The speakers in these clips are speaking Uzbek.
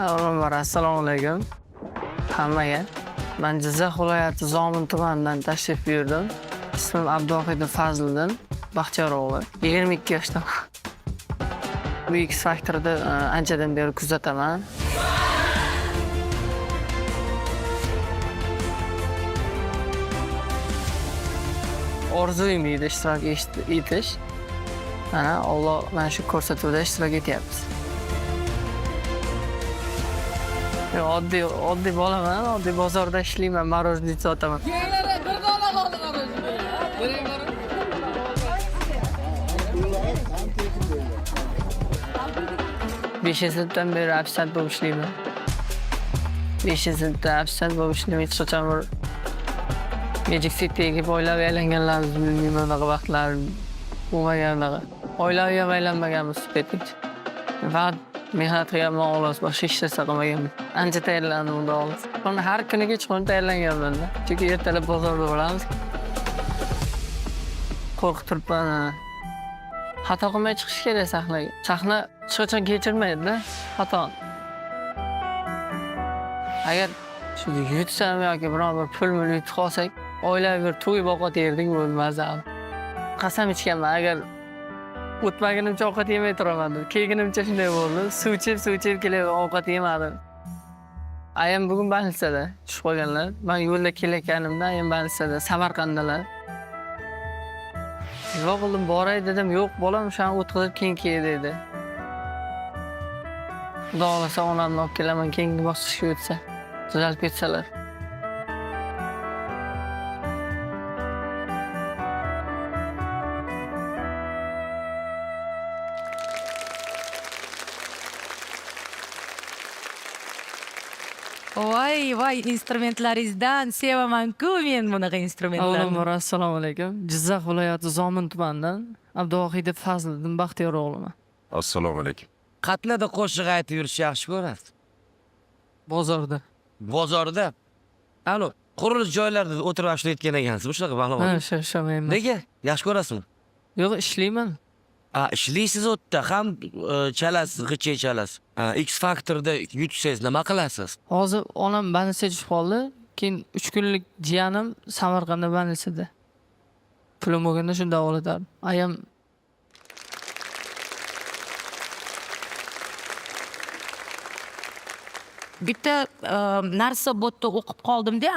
Avvalambor assalomu alaykum hammaga. Men Jizzax viloyati Zomin tumanidan tashrif buyurdim. Ismim Abduvohid Fazliddin Baxtiyor o'g'li. 22 yoshdaman. Bu X Factor'da anchadan beri kuzataman. Orzuyim edi ishtirok etish. Mana Alloh mana shu ko'rsatuvda ishtirok etyapmiz. Oddiy bolaman, oddiy bozorda ishlayman, marojniy sotaman. Beshinchi sinfdan beri ofisant bo'lib ishlayman. 5-sinfda ofisant bo'lib ishlayman. Hech qachon bir Magic City'ga oilaviy aylanganlarimiz bilmayman, unaqa vaqtlar bo'lmagan unaqa. Oilaviy ham aylanmaganmiz City'ga. Faqat mehnat qilganman xolos, boshqa hech narsa qilmaganman. Ancha tayyorlandim unda xolos. Buni har kuni kechqurun tayyorlanganman-da. Chunki ertalab bozorda bo'lamiz. Qo'rqib turibman. Xato qilmay chiqish kerak sahnaga. Sahna hech qachon kechirmaydi-da xatoni. Agar shu yutsam yoki biror bir pul yutib qolsak, oilaviy bir to'y ovqat yerdik bo'lmasa. Qasam ichganman, agar o'tmagunimcha ovqat yemay turaman. Kelgunimcha shunday bo'ldi. Suv ichib kelib ovqat yemadim. Ayam bugun больницада tushib qolganlar. Men yo'lda kelayotganimda ayam больницада, Samarqanddalar. Yo'q qildim, boray dedim. Yo'q, bolam o'shani o'tkazib keyin kel dedi. Xudo xolasa onamni olib kelaman, keyingi bosqichga o'tsa, tuzalib ketsalar. Voy, instrumentlaringizdan sevaman-ku men bunaqa instrumentlarni. Avvalambor assalomu alaykum. Jizzax viloyati Zomin tumanidan Abduvohid Fazliddin Baxtiyor o'g'liman. Assalomu alaykum. Qatnada qo'shiq aytib yurish yaxshi ko'rasiz. Bozorda. Bozorda. Alo, qurilish joylarida o'tirib ishlayotgan ekansiz, shunaqa ma'lumot. Ishlamayman. Nega? Yaxshi ko'rasizmi? Yo'q, ishlayman. Ishlaysiz o'tda ham chalasiz, g'ichey chalasiz. X Factor'da yutsangiz nima qilasiz? Hozir onam больницаga tushib qoldi. Keyin 3 kunlik jiyanim Samarqandda больницада. Pulim bo'lganda shunda davolatdim. Ayam Bitta narsa bu yerda o'qib qoldim-da,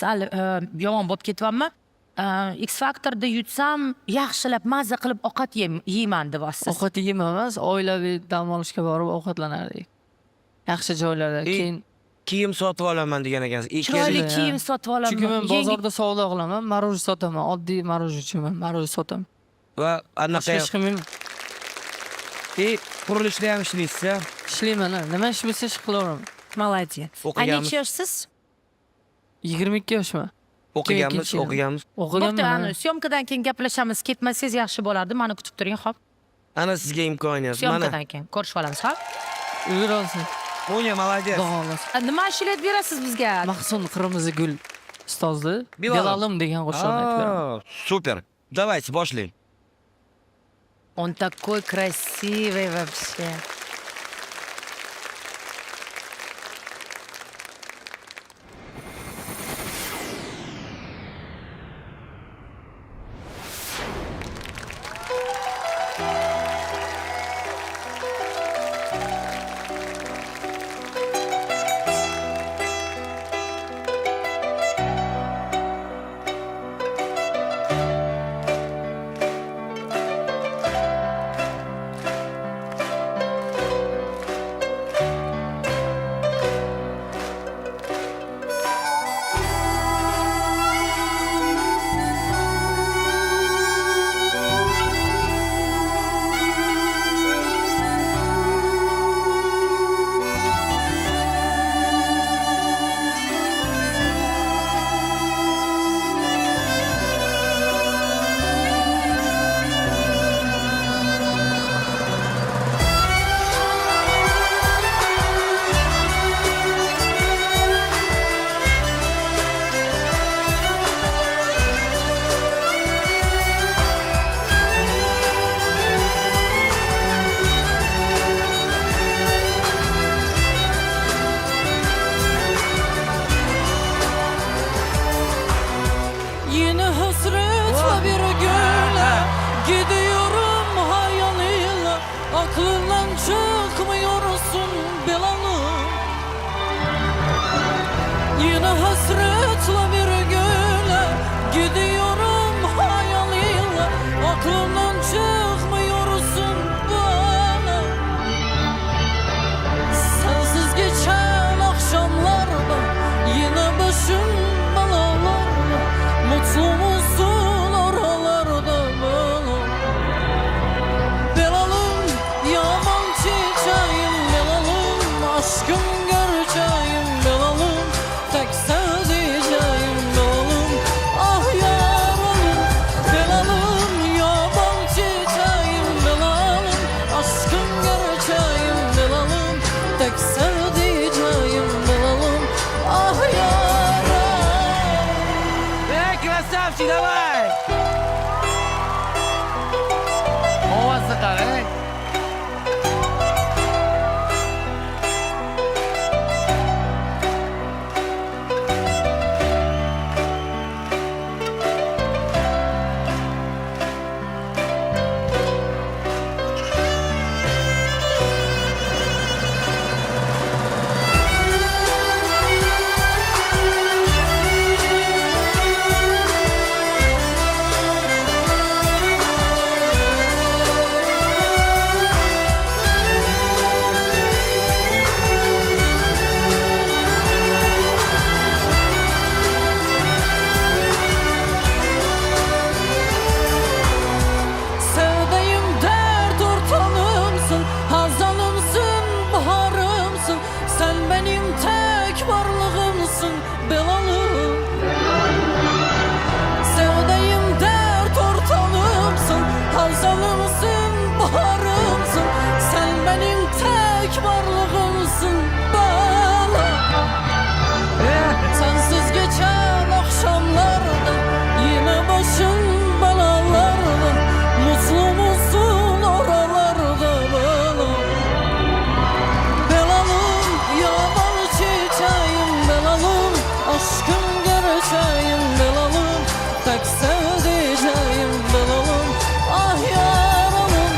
sal yomon bo'lib ketyapman. X Factor'da yutsam, yaxshilab mazza qilib ovqat yeyman deyapsiz. ovqat yeyman emas, oilaviy dam olishga borib ovqatlanardik. Yaxshi joylarda. Keyin Kiyim sotib olaman degan ekansiz. Chiroyli kiyim sotib olaman. chunki men bozorda savdo qilaman, maroj sotaman, oddiy marojchiman, maroj sotaman. Va anaqa Hech kim qurilishda ham ishlaysiz-a? ishlayman, nima ish bo'lsa ish qilaveraman. Молодец. O'qiganmiz. Necha yoshsiz? 22 yoshman. O'qiganmiz. Bo'pti, syomkadan keyin gaplashamiz. Ketmasangiz yaxshi bo'lardi. Meni kutib turing, xo'p? Ana sizga imkoniyat. Mana. Syomkadan keyin ko'rishib olamiz, xo'p? Uyga olsin. Mo'nya, молодец. Nima ashulab berasiz bizga? Mahsun Qirmizi gul ustozi Bilalim degan qo'shiqni aytib beraman. Super. Давайте, boshlang. Он такой красивый вообще. To'xtar, ey. Sevdiğim dert ortağımsın, hazanımsın, baharımsın. Sen benim tek varlığımsın, belalım. Sevdiğim dert ortağımsın, hazanımsın, baharımsın. Sen benim tek varlığımsın, belalım. Sensiz geçen akşamlarda yine başım belalarda. Mutlu musun oralarda belalım? Belalım, yaban çiçeğim belalım. Aşkım gerçeğim belalım. Tek sevdiceğim belalım. Ah yaralım,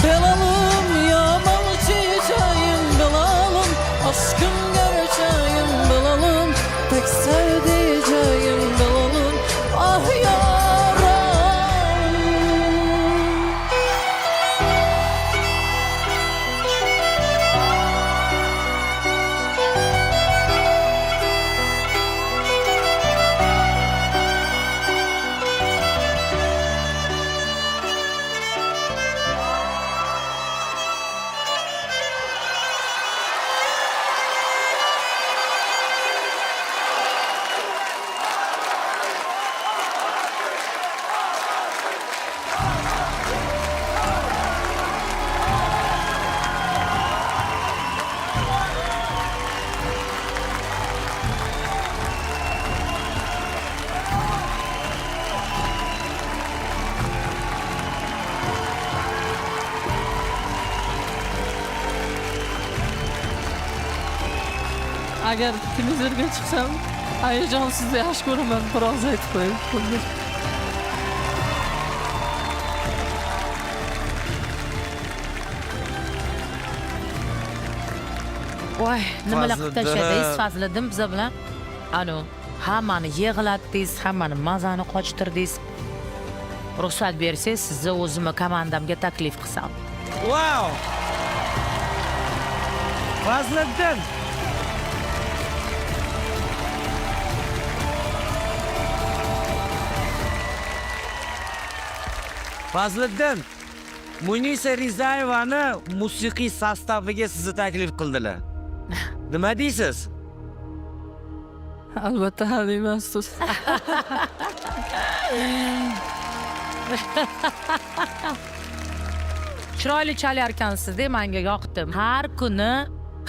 belalım, yaban çiçeğim belalım. Aşkım gerçeğim belalım. Tek sevdiceğim belalım. Ah yaralım. Agar televizorga chiqsam, hayajonsiz yaxshi ko'raman, biroz aytib qo'ying. Voy, nimalar qilib Fazliddin. tashladingiz Fazliddin biza bilan? Anu, hammani yig'latdingiz, hammani mazani qochtirdingiz. Ruxsat bersangiz, sizni o'zimni komandamga taklif qilsam. Wow! Fazliddin! Fazliddin, Munisa Rizayevani musiqiy sostaviga sizni taklif qildilar. Nima deysiz? Albatta ha deymansiz. Chiroyli chalarkansiz-da, menga yoqdi. Har kuni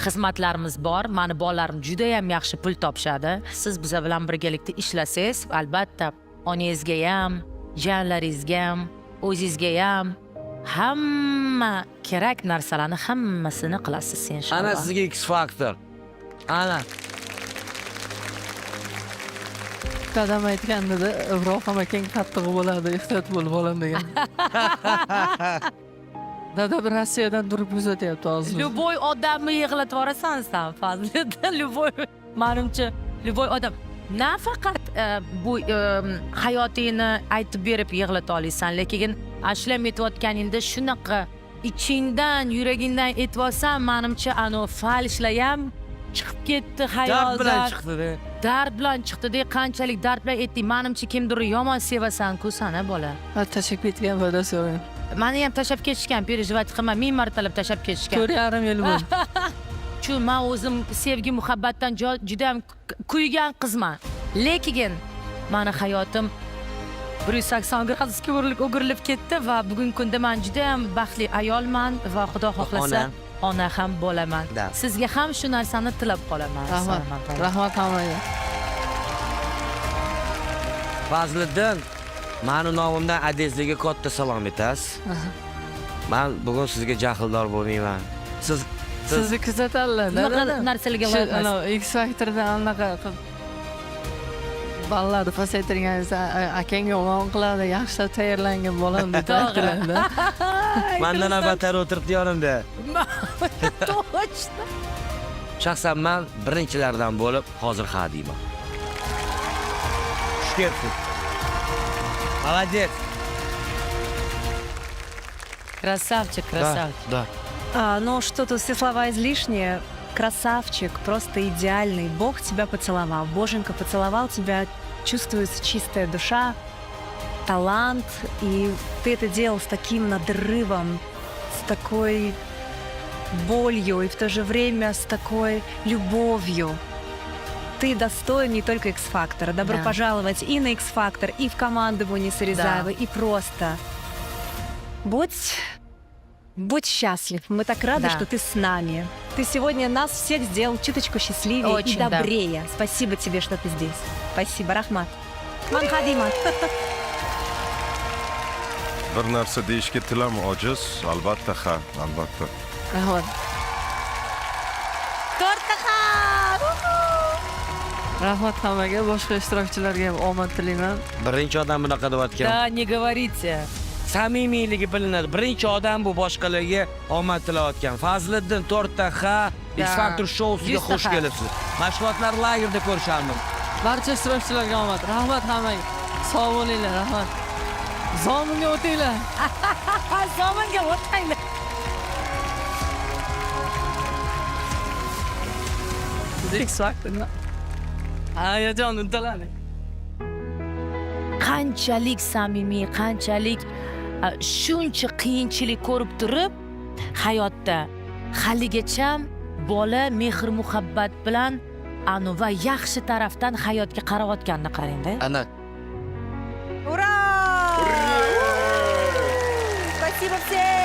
xizmatlarimiz bor. Mani bolalarim juda ham yaxshi pul topishadi. Siz biza bilan birgalikda ishlasangiz, albatta onangizga ham, jiyanlaringizga ham, o'zingizga ham hamma kerak narsalarni hammasini qilasiz inshaalloh. Ana sizga X Factor. Ana. Dadam aytganda Ibrohim akang qattig'i bo'ladi, ehtiyot bo'lib olam degan. Dadam Rossiyadan turib kuzatyapti hozir. Любой odamni yig'latib yuborasan sen, Fazliddin. Любой, menimcha, любой odam. Nafaqat bu hayotingni aytib berib yig'lata olasan, lekin ashlam etayotganingda shunaqa ichingdan, yuragingdan aytvorsan, menimcha anu falshlar ham chiqib ketdi Dard bilan hayoldan. chiqdi-da. Dard bilan chiqdi-da, qanchalik dard bilan aytding. Menimcha kimdir yomon sevasan-ku sana bola. Ha, tashab ketgan foydasi yo'q. Meni ham tashab ketishgan, perejovat qilma, 1000 martalab tashab ketishgan. 4,5 yil bo'ldi. Shu men o'zim sevgi muhabbatdan juda ham kuygan qizman. Lekin meni hayotim 180 gradusga o'girilib ketdi va bugungi kunda men juda ham baxtli ayolman va Xudo xohlasa ona ham bo'laman. Da. Sizga ham shu narsani tilab qolaman. Rahmat. Rahmat hammaga. Fazliddin, mani nomimdan adezliga katta salom aytasiz. Men bugun sizga jahldor bo'lmayman. Siz Sizni kuzatadilar. Bunaqa narsalarga Shu loyiq emas. X Factorda anaqa qilib ballarni pasaytirganingizda akang yomon qiladi, yaxshilab tayyorlangan bo'laman deb aytdilarda. mendan battar o'tiribdi yonimda. Точно. Shaxsan men birinchilardan bo'lib hozir ha deyman. Xushkepsiz. Молодец. Красавчик, красавчик. Да. Ну что тут все слова излишние. Красавчик, просто идеальный. Бог тебя поцеловал. Боженька поцеловал тебя. Чувствуется чистая душа, талант. И ты это делал с таким надрывом, с такой болью и в то же время с такой любовью. Ты достоин не только X-фактора. Добро Да. пожаловать и на X-фактор, и в команду Муниса Ризаевой, и просто. Будь счастлив. Мы так рады, Да. что ты с нами. Ты сегодня нас всех сделал чуточку счастливее Очень, и добрее. Спасибо тебе, что ты здесь. Спасибо, Рахмат. Манхадимат. Bir narsa deyishga tilam ojiz. Albatta ha, albatta. Rahmat. Rahmat hammaga, boshqa ishtirokchilarga ham omad tilayman. Birinchi odam bunaqa deyotgan. Да, не говорите. Samimiyligi bilinadi. Birinchi odam bu boshqalarga omad tilayotgan. Fazliddin 4 ta ha X Factor shousiga 100 ta xush ha. kelibsiz. Mashg'ulotlar lagerda ko'risharmiz. Barcha ishtirokchilarga omad. Rahmat hammaga. Sog' bo'linglar, rahmat. Zominga o'tinglar. Zominga o'taylar. X Factorni. Hayajon uddaladi. Qanchalik samimiy, qanchalik shuncha qiyinchilik ko'rib turib, hayotda haligacha bola mehr muhabbat bilan va yaxshi tarafdan hayotga qarayotganini qarang-da. Ana Ура! Спасибо всем!